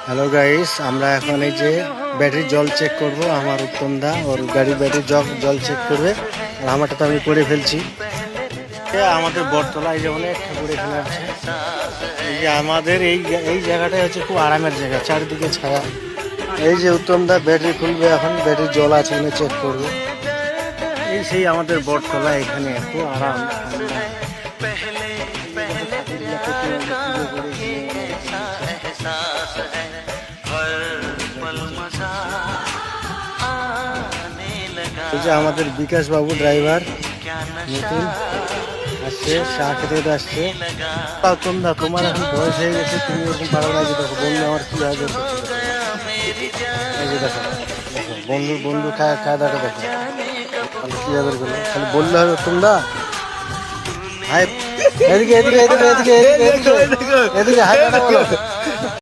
Hello guys, আমরা এখন এই যে ব্যাটারি জল চেক করব। আমার উত্তম দা ওর গাড়ির ব্যাটারি জল চেক করবে, আর আমারটা তো আমি করে ফেলছি। আমাদের বটতলা এই যে অনেক ঠাকুর এখানে আছে। এই যে আমাদের এই জায়গাটাই হচ্ছে খুব আরামের জায়গা, চারিদিকে ছায়া। এই যে উত্তম দা ব্যাটারি খুলবে, এখন ব্যাটারি জল আছে কিনা চেক করবে। এই সেই আমাদের বটতলা, এখানে এত আরাম। এই যে আমাদের বিকাশ বাবু ড্রাইভার নতুন আসছে, চা খেতে আসছে। তোমরা তোমার এখন বয়স হয়ে গেছে, তুমি এরকম পারো না। যে দেখো বন্ধু আমার কি আয়োজন করছে, এই যে দেখো দেখো বন্ধু খাওয়া দাওয়াটা দেখো কি আদর করলো। খালি বললে হবে তোমরা হাই, এদিকে এদিকে এদিকে এদিকে এদিকে এদিকে হাই বলো।